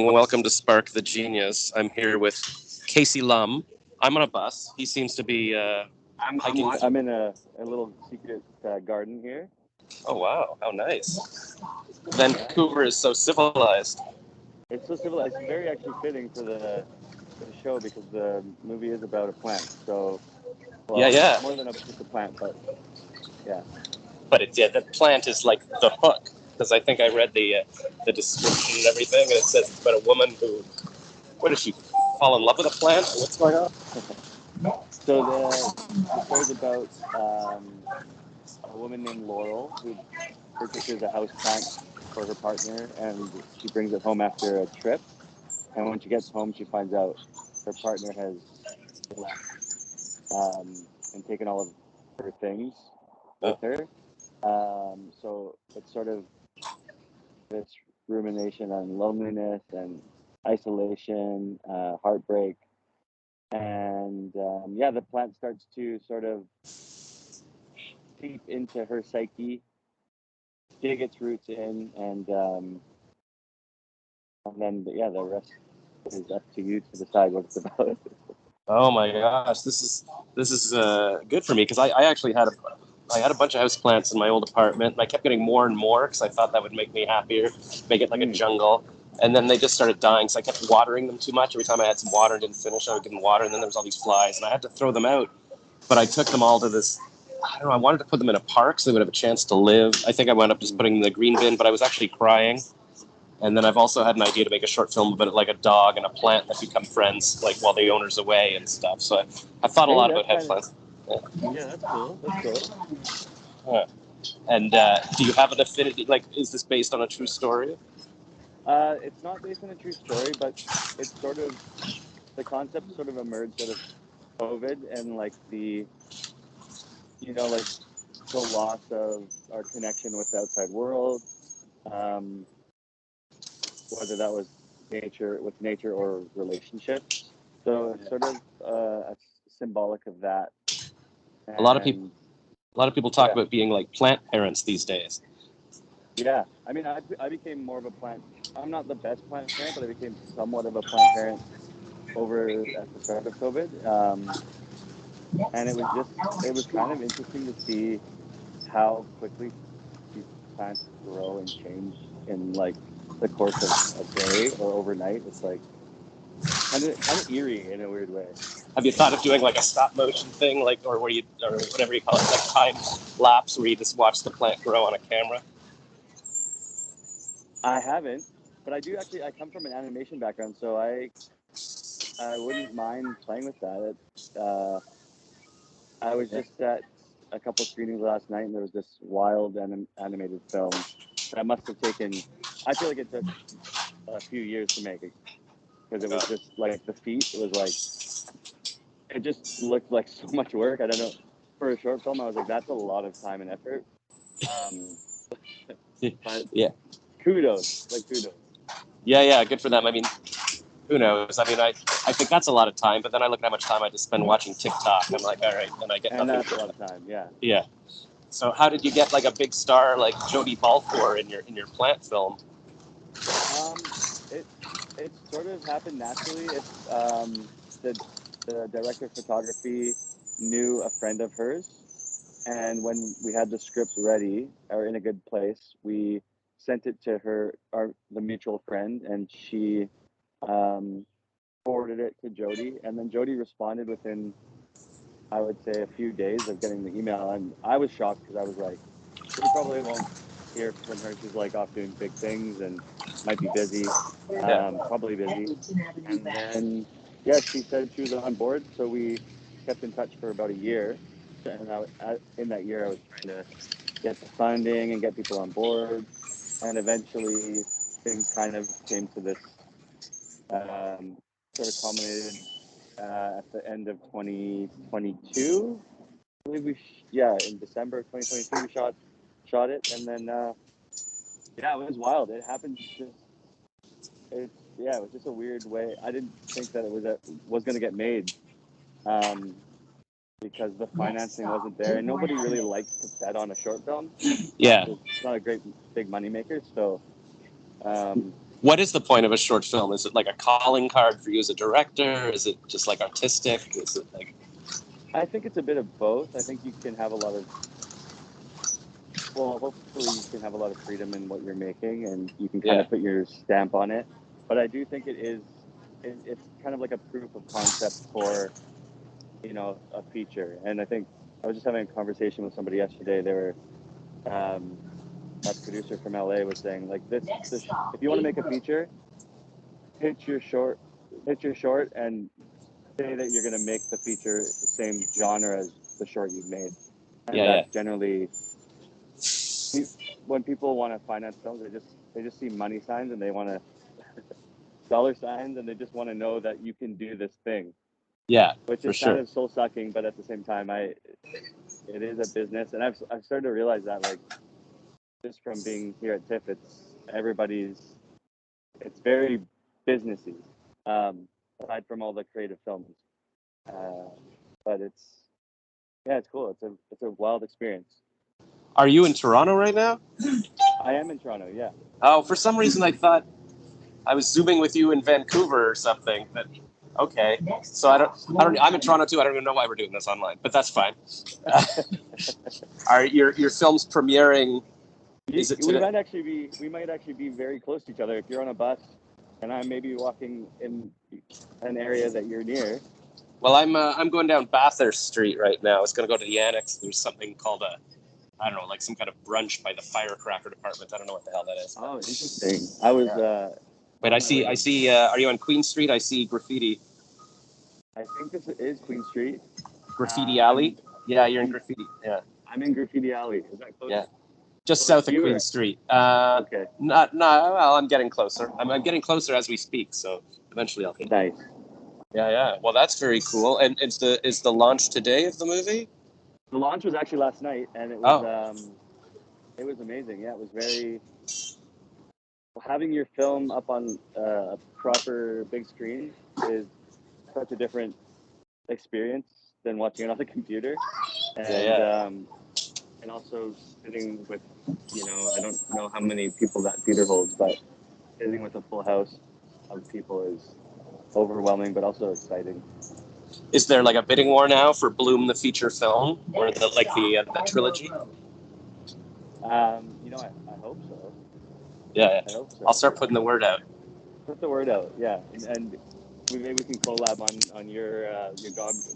Welcome to Spark the Genius. I'm here with Kasey Lum. I'm on a bus. He seems to be hiking. I'm in a little secret garden here. Oh, wow. How nice. Vancouver is so civilized. It's so civilized. It's very actually fitting for the show because the movie is about a plant. So, Yeah. more than just a plant, but yeah. But the plant is like the hook, because I think I read the description and everything, and it says it's about a woman who, what does she fall in love with a plant? What's going on? So the show's about a woman named Laurel who purchases a house plant for her partner, and she brings it home after a trip. And when she gets home, she finds out her partner has left and taken all of her things with her. So it's sort of this rumination on loneliness and isolation, heartbreak. And the plant starts to sort of seep into her psyche, dig its roots in, and then the rest is up to you to decide what it's about. Oh my gosh, this is good for me, because I actually had a bunch of houseplants in my old apartment, and I kept getting more and more because I thought that would make me happier, make it like a jungle. And then they just started dying, so I kept watering them too much. Every time I had some water and didn't finish, I would give them water, and then there was all these flies, and I had to throw them out. But I took them all to this, I don't know, I wanted to put them in a park so they would have a chance to live. I think I wound up just putting them in the green bin, but I was actually crying. And then I've also had an idea to make a short film about it, like a dog and a plant that become friends, like while the owner's away and stuff. So I thought a lot about houseplants. Yeah, that's cool. That's cool. Yeah. And do you have an affinity? Like, is this based on a true story? It's not based on a true story, but it's sort of the concept sort of emerged out of COVID and like like the loss of our connection with the outside world, whether that was nature or relationships. So it's sort of symbolic of that. A lot of people talk about being like plant parents these days. Yeah, I mean, I became more of a plant. I'm not the best plant parent, but I became somewhat of a plant parent over at the start of COVID. And it was kind of interesting to see how quickly these plants grow and change in like the course of a day or overnight. It's like kind of eerie in a weird way. Have you thought of doing like a stop motion thing, like, or whatever you call it, like time lapse, where you just watch the plant grow on a camera? I haven't, but I do actually. I come from an animation background, so I wouldn't mind playing with that. I was just at a couple screenings last night, and there was this wild animated film that must have taken. I feel like it took a few years to make it because it was just like the feet. It was like it just looked like so much work. I don't know. For a short film, I was like, that's a lot of time and effort. But Yeah. kudos. Yeah, good for them. I mean, who knows? I mean, I think that's a lot of time, but then I look at how much time I just spend watching TikTok. I'm like, all right, and I get and nothing. That's a lot of time. Yeah. Yeah. So how did you get like a big star like Jodie Balfour in your plant film? It sort of happened naturally. It's the director of photography knew a friend of hers, and when we had the script ready or in a good place, we sent it to the mutual friend, and she forwarded it to Jodie, and then Jodie responded within, I would say, a few days of getting the email, and I was shocked because I was like, we probably won't hear from her. She's like off doing big things and might be busy, probably busy. And then, yeah, she said she was on board, so we kept in touch for about a year. And in that year, I was trying to get the funding and get people on board, and eventually things kind of came to this sort of culminated at the end of 2022. I believe in December of 2022 we shot it, and then it was wild. It happened it was just a weird way. I didn't think that it was going to get made, because the financing wasn't there, and nobody really likes to bet on a short film. Yeah, it's not a great big money maker. So What is the point of a short film? Is it like a calling card for you as a director? Is it just like artistic? Is it like... I think it's a bit of both. I think you can have a lot of, well, hopefully you can have a lot of freedom in what you're making, and you can kind of put your stamp on it. But I do think it's kind of like a proof of concept for, a feature. And I think I was just having a conversation with somebody yesterday. They were, that producer from LA was saying, like, this if you want to make a feature, pitch your short, and say that you're going to make the feature the same genre as the short you've made. And that's generally, when people want to finance films, they just see money signs, and they want to dollar signs, and they just want to know that you can do this thing. Yeah, which is kind of soul sucking, but at the same time, it is a business, and I've started to realize that, like, just from being here at TIFF, it's very businessy, aside from all the creative films. But it's cool. It's a wild experience. Are you in Toronto right now? I am in Toronto. Yeah. Oh, for some reason I thought I was Zooming with you in Vancouver or something. But okay, so I don't. I'm in Toronto too. I don't even know why we're doing this online, but that's fine. Are your films premiering? Is it today? We might actually be very close to each other. If you're on a bus, and I'm maybe walking in an area that you're near. Well, I'm going down Bathurst Street right now. I was going to go to the Annex. There's something called I don't know, like some kind of brunch by the firecracker department. I don't know what the hell that is. Oh, interesting. I was. Wait, I see. Are you on Queen Street? I see graffiti. I think this is Queen Street. Graffiti Alley. Yeah, you're in Graffiti. Yeah. I'm in Graffiti Alley. Is that close? Yeah. Just south of Queen Street. Okay. Well, I'm getting closer. I'm getting closer as we speak, so eventually I'll get. Nice. Yeah. Well, that's very cool. And is the launch today of the movie? The launch was actually last night, and it was it was amazing. Yeah, it was very. Having your film up on a proper big screen is such a different experience than watching it on the computer. And and also sitting with, I don't know how many people that theater holds, but sitting with a full house of people is overwhelming, but also exciting. Is there like a bidding war now for Bloom the feature film, or the trilogy? I hope so. Yeah. I hope so. I'll start putting the word out. Put the word out, yeah, and maybe we can collab on your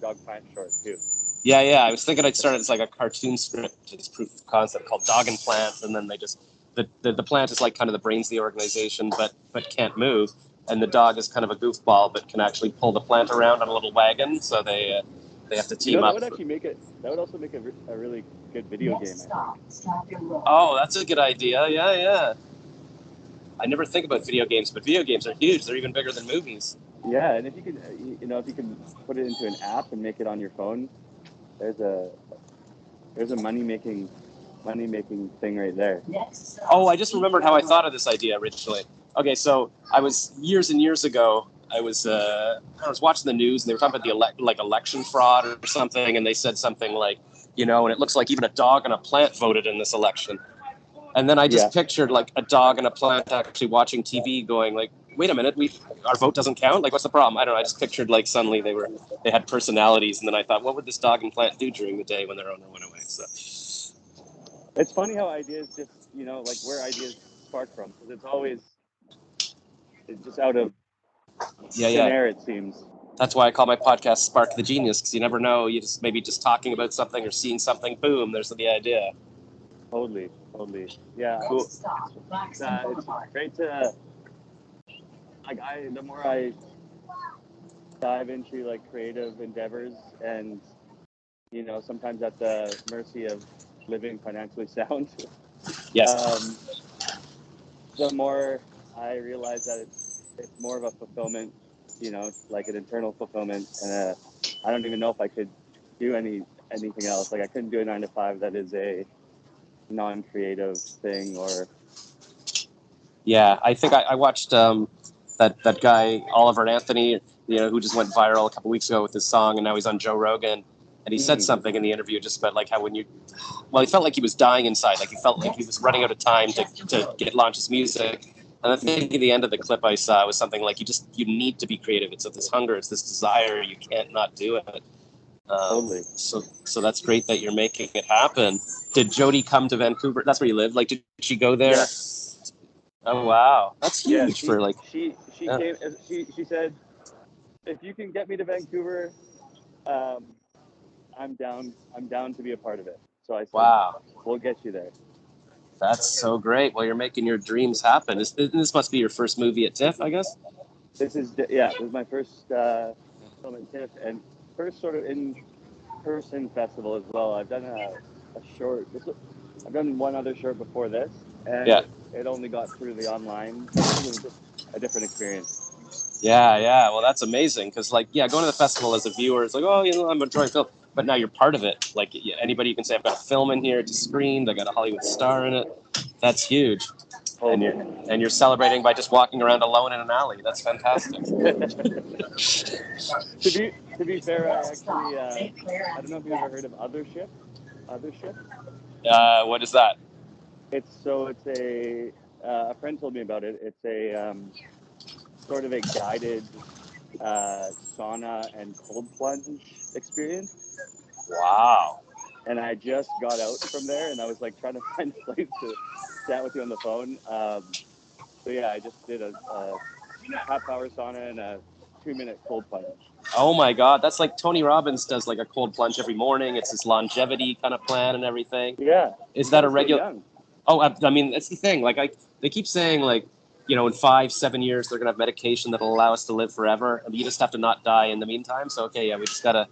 dog plant short too. Yeah. I was thinking I'd start it as like a cartoon script, as proof of concept, called Dog and Plant, and then they just the plant is like kind of the brains of the organization, but can't move, and the dog is kind of a goofball, but can actually pull the plant around on a little wagon. So they have to team up. That would also make a really good video game. Oh, that's a good idea. Yeah. I never think about video games, but video games are huge. They're even bigger than movies. Yeah, and if you can put it into an app and make it on your phone, there's a money making thing right there. Oh, I just remembered how I thought of this idea originally. Okay, so I was years and years ago. I was watching the news, and they were talking about the election fraud or something, and they said something like, and it looks like even a dog and a plant voted in this election. And then I just pictured like a dog and a plant actually watching TV, going like, "Wait a minute, our vote doesn't count. Like, what's the problem?" I don't know. I just pictured like suddenly they had personalities, and then I thought, what would this dog and plant do during the day when their owner went away? So it's funny how ideas just like where ideas spark from, because it's just out of thin air, it seems. That's why I call my podcast Spark the Genius, because you never know. You just maybe just talking about something or seeing something, boom, there's the idea. Totally. Yeah. Cool. It's great to the more I dive into like creative endeavors, and sometimes at the mercy of living financially sound. Yes. The more I realize that it's more of a fulfillment, like an internal fulfillment, and I don't even know if I could do anything else. Like I couldn't do a 9-to-5 that is a non-creative thing. Or I think I watched that guy Oliver Anthony, who just went viral a couple weeks ago with his song, and now he's on Joe Rogan, and he said something in the interview just about like how he felt like he was dying inside, like he felt like he was running out of time to launch his music, And I think at the end of the clip I saw was something like you need to be creative. It's this hunger, it's this desire. You can't not do it. Totally. So that's great that you're making it happen. Did Jody come to Vancouver? That's where you live. Like, did she go there? Yeah. Oh wow, that's Yeah, huge for like. she came. She said, if you can get me to Vancouver, I'm down. I'm down to be a part of it. So I said, Wow, we'll get you there. that's so great. Well, you're making your dreams happen. This must be your first movie at TIFF, I guess. This is my first film at TIFF and first sort of in-person festival as well. I've done a short. I've done one other short before this, and Yeah. it only got through the online thing. It was just a different experience. Yeah. Well, that's amazing because, like, going to the festival as a viewer is like, oh, I'm enjoying film, but now you're part of it. Like, anybody you can say, I've got a film in here, it's screened, I got a Hollywood star in it. That's huge. And you're celebrating by just walking around alone in an alley. That's fantastic. To be fair, I actually I don't know if you've ever heard of Othership. Othership. What is that? It's a friend told me about it. It's a sort of a guided sauna and cold plunge experience. Wow. And I just got out from there, and I was like trying to find a place to chat with you on the phone. So yeah, I just did a half-hour sauna and a 2-minute cold plunge. Oh my God, that's like Tony Robbins does like a cold plunge every morning. It's his longevity kind of plan and everything. Yeah. Is that a regular? Young. Oh, I mean, that's the thing. Like, they keep saying like, in 5-7 years they're gonna have medication that'll allow us to live forever, and you just have to not die in the meantime. So okay, we just gotta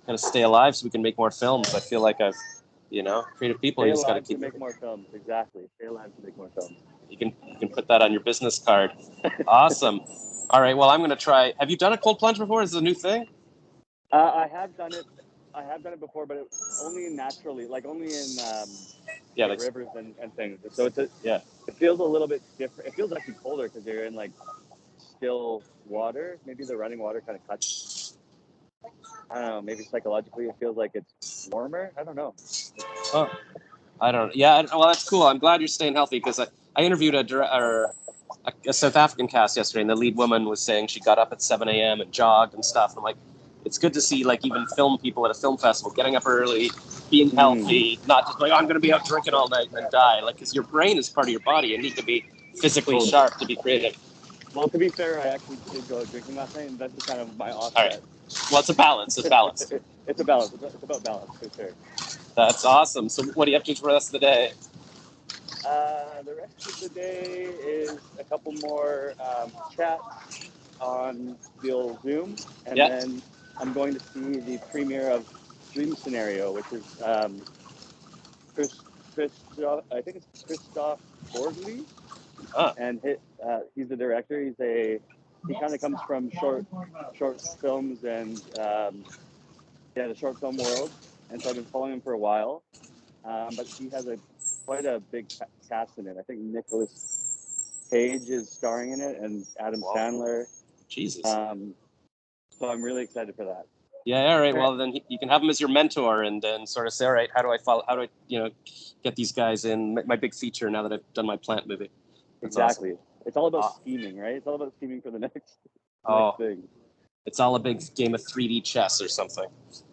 kind of stay alive so we can make more films. I feel like creative people. Stay You just gotta alive keep to make more films. Exactly. Stay alive to make more films. You can put that on your business card. Awesome. All right. Well, I'm gonna try. Have you done a cold plunge before? Is it a new thing? I have done it. I have done it before, but only naturally, like only in rivers and things. So it feels a little bit different. It feels actually colder because you're in like still water. Maybe the running water kind of cuts. I don't know. Maybe psychologically it feels like it's warmer. I don't know. Oh, I don't. Yeah. Well, that's cool. I'm glad you're staying healthy because I interviewed a South African cast yesterday, and the lead woman was saying she got up at 7 a.m. and jogged and stuff. And I'm like, it's good to see like even film people at a film festival getting up early, being healthy, not just like, I'm going to be out drinking all night and then die. Like, because your brain is part of your body. You need to be physically sharp to be creative. Well, to be fair, I actually did go drinking last night, and that's just kind of my offset. All right. Well, it's a balance. It's balance. It's a balance. It's about balance for sure. That's awesome. So what are you up to for the rest of the day? The rest of the day is a couple more chats on the old Zoom, and then I'm going to see the premiere of Dream Scenario, which is I think it's Christoph Borgli, and he's the director. He kind of comes from short films and the short film world, and so I've been following him for a while. But he has quite a big cast in it. I think Nicolas Cage is starring in it, and Adam Sandler. Jesus. So I'm really excited for that. Yeah. All right. Well, then you can have him as your mentor, and then sort of say, all right, how do I get these guys in my big feature now that I've done my plant movie? That's exactly. Awesome. It's all about scheming, right? It's all about scheming for the next thing. It's all a big game of 3D chess or something.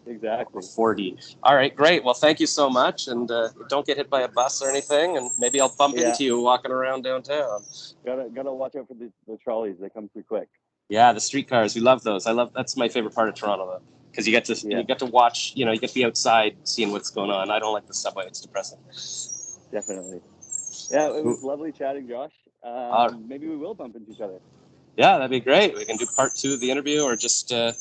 Exactly. Or 4D. All right, great. Well, thank you so much, and don't get hit by a bus or anything, and maybe I'll bump into you walking around downtown. Gotta watch out for the trolleys. They come through quick. Yeah, the streetcars. We love those. That's my favorite part of Toronto, though, because you get to watch. You get to be outside, seeing what's going on. I don't like the subway. It's depressing. Definitely. Yeah, it was lovely chatting, Josh. Maybe we will bump into each other. Yeah, that'd be great. We can do part 2 of the interview, or just I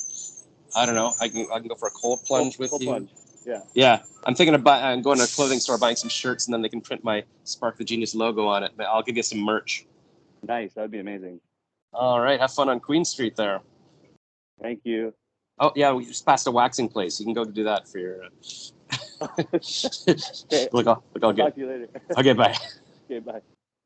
don't know. I can go for a cold plunge with you. Plunge. Yeah. Yeah, I'm thinking of going to a clothing store, buying some shirts, and then they can print my Spark the Genius logo on it. I'll give you some merch. Nice. That would be amazing. All right. Have fun on Queen Street there. Thank you. Oh, yeah. We just passed a waxing place. You can go to do that for your... Okay. Look, I'll get... Talk to you later. Okay, bye. Okay, bye.